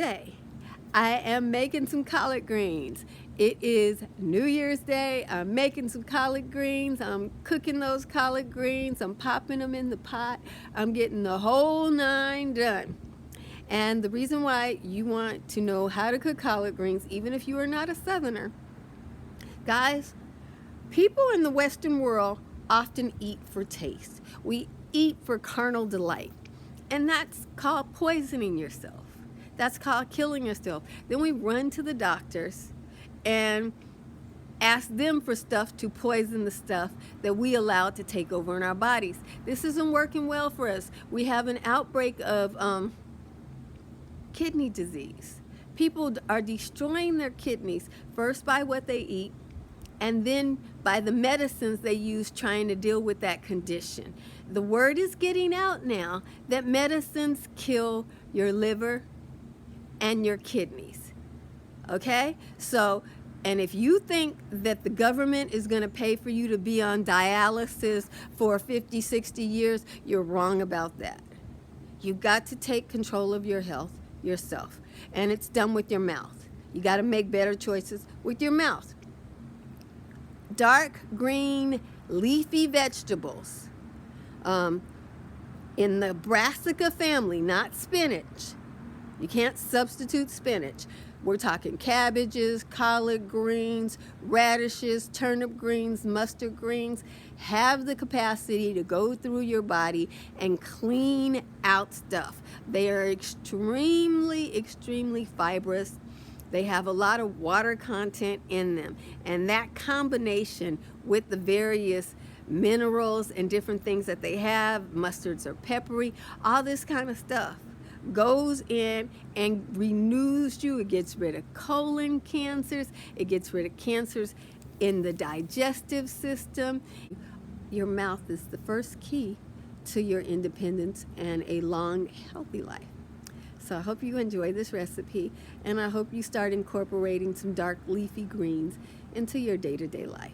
today I am making some collard greens. It is New Year's Day. I'm making some collard greens. I'm cooking those collard greens. I'm popping them in the pot. I'm getting the whole nine done. And the reason why you want to know how to cook collard greens, even if you are not a Southerner, guys, people in the Western world often eat for taste. We eat for carnal delight. And that's called poisoning yourself. That's called killing yourself. Then we run to the doctors and ask them for stuff to poison the stuff that we allowed to take over in our bodies. This isn't working well for us. We have an outbreak of kidney disease. People are destroying their kidneys, first by what they eat, and then by the medicines they use trying to deal with that condition. The word is getting out now that medicines kill your liver and your kidneys. Okay? So, and if you think that the government is going to pay for you to be on dialysis for 50, 60 years, you're wrong about that. You've got to take control of your health yourself. And it's done with your mouth. You got to make better choices with your mouth. Dark green leafy vegetables in the brassica family, not spinach. You can't substitute spinach. We're talking cabbages, collard greens, radishes, turnip greens, mustard greens. Have the capacity to go through your body and clean out stuff. They are extremely, extremely fibrous. They have a lot of water content in them. And that combination with the various minerals and different things that they have, mustards are peppery, all this kind of stuff goes in and renews you. It gets rid of colon cancers. It gets rid of cancers in the digestive system. Your mouth is the first key to your independence and a long, healthy life. So I hope you enjoy this recipe, and I hope you start incorporating some dark leafy greens into your day-to-day life.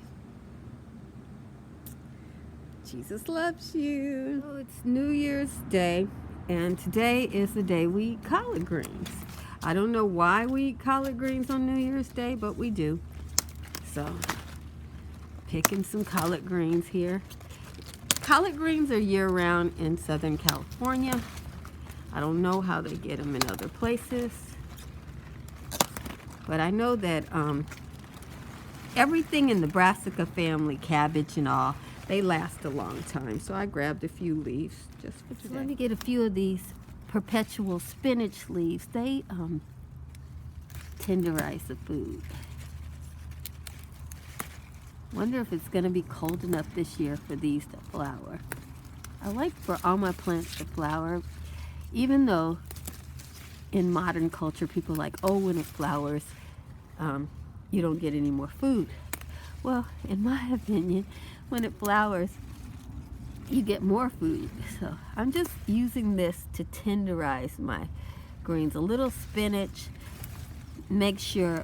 Jesus loves you. Oh, it's New Year's Day. And today is the day we eat collard greens. I don't know why we eat collard greens on New Year's Day, but we do. So, picking some collard greens here. Collard greens are year-round in Southern California. I don't know how they get them in other places. But I know that everything in the brassica family, cabbage and all, they last a long time. So I grabbed a few leaves just for today. So let me get a few of these perpetual spinach leaves. They tenderize the food. Wonder if it's going to be cold enough this year for these to flower. I like for all my plants to flower, even though in modern culture people are like, oh, when it flowers, you don't get any more food. Well, in my opinion, when it flowers, you get more food. So I'm just using this to tenderize my greens. A little spinach makes your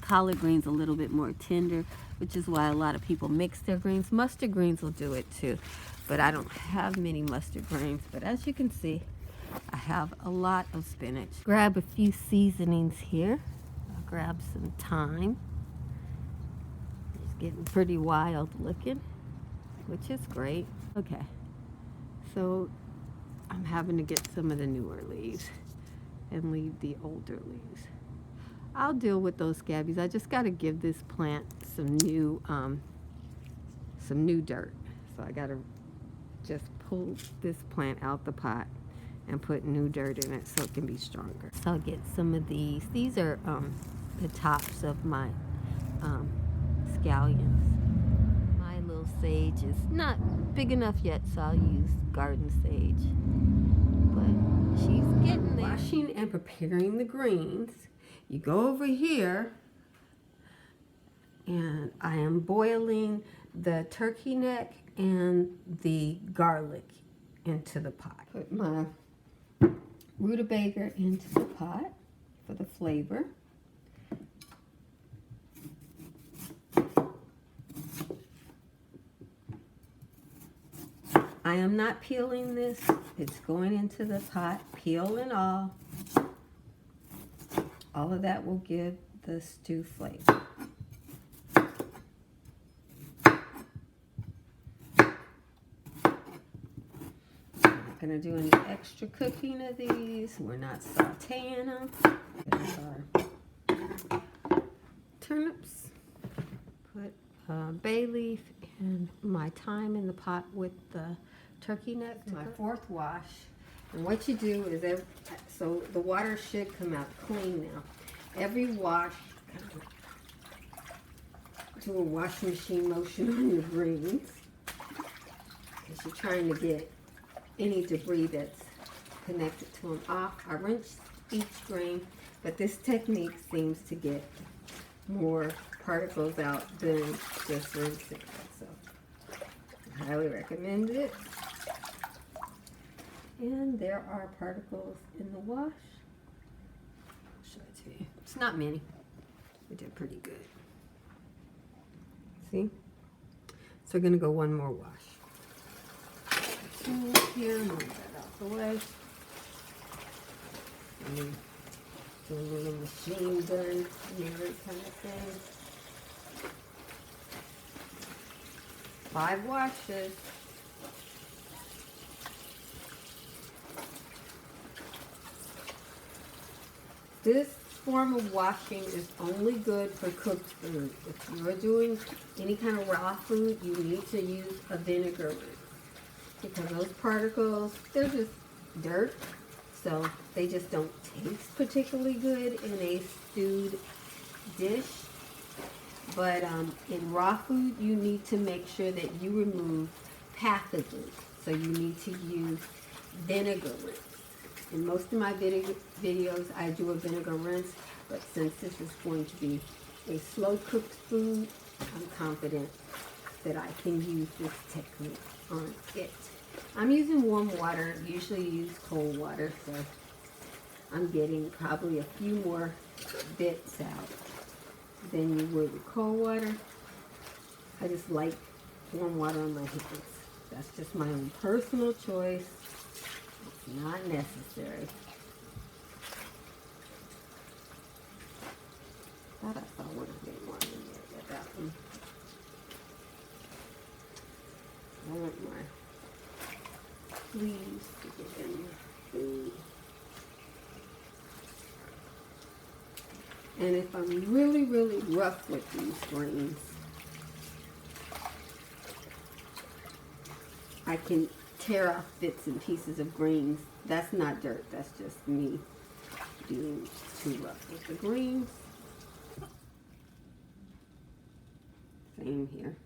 collard greens a little bit more tender, which is why a lot of people mix their greens. Mustard greens will do it too, but I don't have many mustard greens. But as you can see, I have a lot of spinach. Grab a few seasonings here. I'll grab some thyme. Getting pretty wild looking, which is great. Okay, so I'm having to get some of the newer leaves and leave the older leaves. I'll deal with those scabies. I just got to give this plant some new dirt. So I got to just pull this plant out the pot and put new dirt in it so it can be stronger. So I'll get some of these. These are the tops of my scallions. My little sage is not big enough yet, so I'll use garden sage. But she's getting there. Washing and preparing the greens. You go over here, and I am boiling the turkey neck and the garlic into the pot. Put my rutabaga into the pot for the flavor. I am not peeling this. It's going into the pot, peel and all. All of that will give the stew flavor. Not gonna do any extra cooking of these. We're not sauteing them. There's our turnips. Put bay leaf and my thyme in the pot with the turkey neck. My fourth wash. And what you do is, so the water should come out clean now. Every wash, do a washing machine motion on your greens, because you're trying to get any debris that's connected to them off. I rinse each grain, but this technique seems to get more particles out than just rinsing. So I highly recommend it. And there are particles in the wash. I'll show it to you. It's not many. We did pretty good. See? So we're gonna go one more wash. Here, move that out the way. And do a little machine gun mirror kind of thing. 5 washes. This form of washing is only good for cooked food. If you're doing any kind of raw food, you need to use a vinegar rinse, because those particles, they're just dirt, so they just don't taste particularly good in a stewed dish. But in raw food, you need to make sure that you remove pathogens, so you need to use vinegar rinse. In most of my videos, I do a vinegar rinse, but since this is going to be a slow cooked food, I'm confident that I can use this technique on it. I'm using warm water, usually use cold water, so I'm getting probably a few more bits out than you would with cold water. I just like warm water on my hands. That's just my own personal choice. Not necessary. Thought I saw one of one in there. Get that one. I want my leaves to get in food. And if I'm really, really rough with these grains, I can tear off bits and pieces of greens. That's not dirt, that's just me being too rough with the greens. Same here.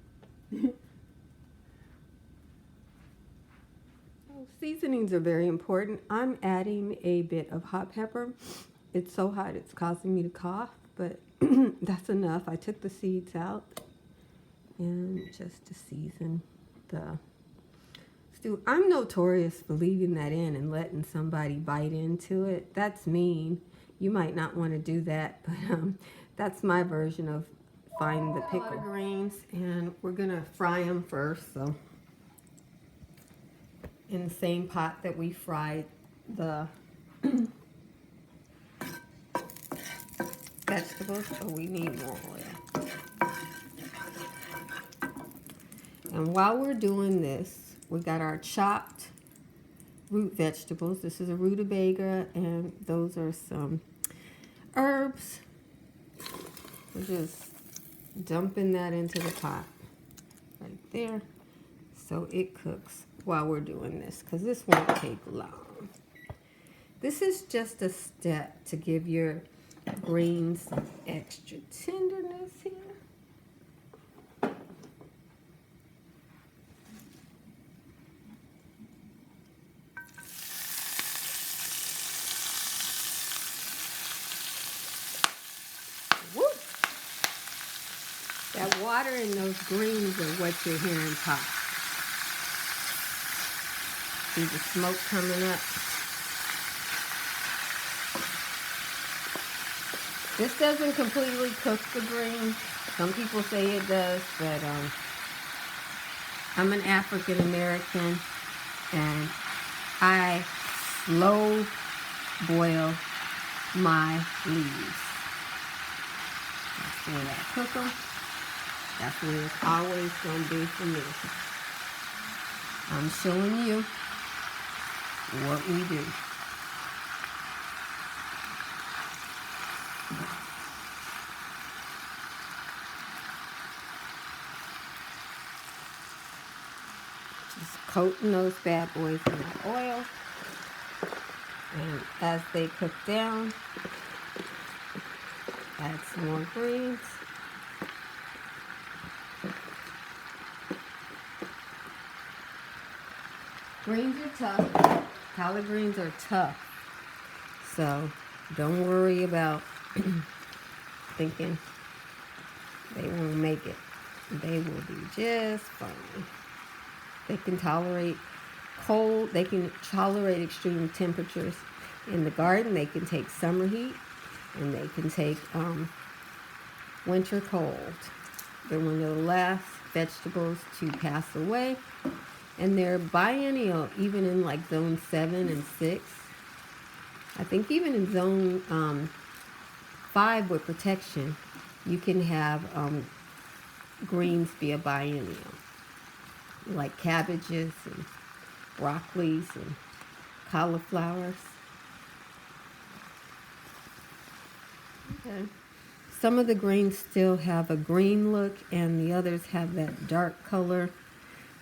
Oh, seasonings are very important. I'm adding a bit of hot pepper. It's so hot it's causing me to cough, but that's enough. I took the seeds out, and just to season the stew. I'm notorious for leaving that in and letting somebody bite into it. That's mean. You might not want to do that, but that's my version of finding the pickle. Greens, and we're gonna fry them first. So in the same pot that we fried the vegetables, so we need more oil. And while we're doing this, we got our chopped root vegetables. This is a rutabaga, and those are some herbs. We're just dumping that into the pot right there, so it cooks while we're doing this, because this won't take long. This is just a step to give your greens some extra tenderness here. Woo! That water in those greens are what you're hearing pop. See the smoke coming up? This doesn't completely cook the greens. Some people say it does, but I'm an African American, and I slow boil my leaves. That's the way I cook them. That's the way it's always going to be for me. I'm showing you what we do. Just coating those bad boys in that oil. And as they cook down, add some more greens. Greens are tough. Collard greens are tough. So don't worry about thinking they won't make it. They will be just fine. They can tolerate cold. They can tolerate extreme temperatures. In the garden, they can take summer heat and they can take winter cold. They're one of the last vegetables to pass away. And they're biennial, even in like zone 7 and 6. I think even in zone 5 with protection, you can have greens be a biennial, like cabbages and broccolis and cauliflowers. Okay. Some of the greens still have a green look, and the others have that dark color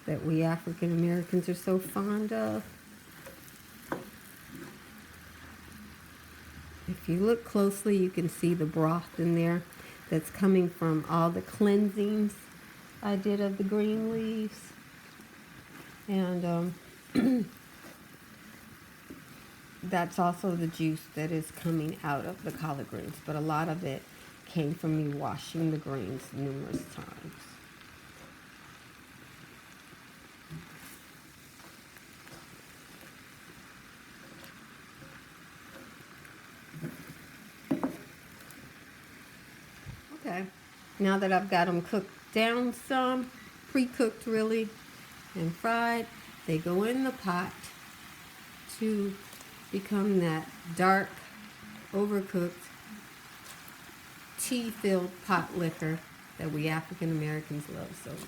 that we African Americans are so fond of. If you look closely, you can see the broth in there that's coming from all the cleansings I did of the green leaves. And that's also the juice that is coming out of the collard greens, but a lot of it came from me washing the greens numerous times. Okay, now that I've got them cooked down some, pre-cooked really, and fried, they go in the pot to become that dark, overcooked, tea-filled pot liquor that we African Americans love so much.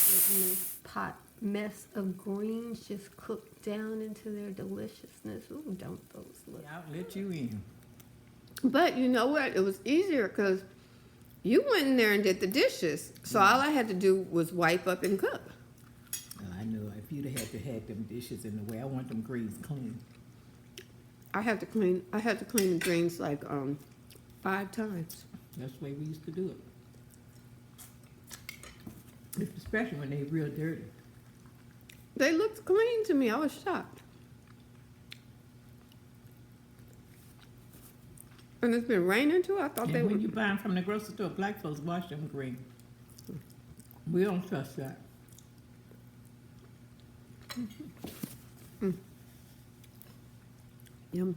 Letting this pot mess of greens just cook down into their deliciousness. Ooh, don't those look? Yeah, I'll let you in. But you know what? It was easier because you went in there and did the dishes. So all I had to do was wipe up and cook. Well, I know if you'd have had them dishes in the way, I want them greens clean. I had to clean the greens like 5 times. That's the way we used to do it. Especially when they're real dirty. They looked clean to me. I was shocked. And it's been raining too. I thought And they when were. you buy them from the grocery store, black folks wash them green. We don't trust that. Yum.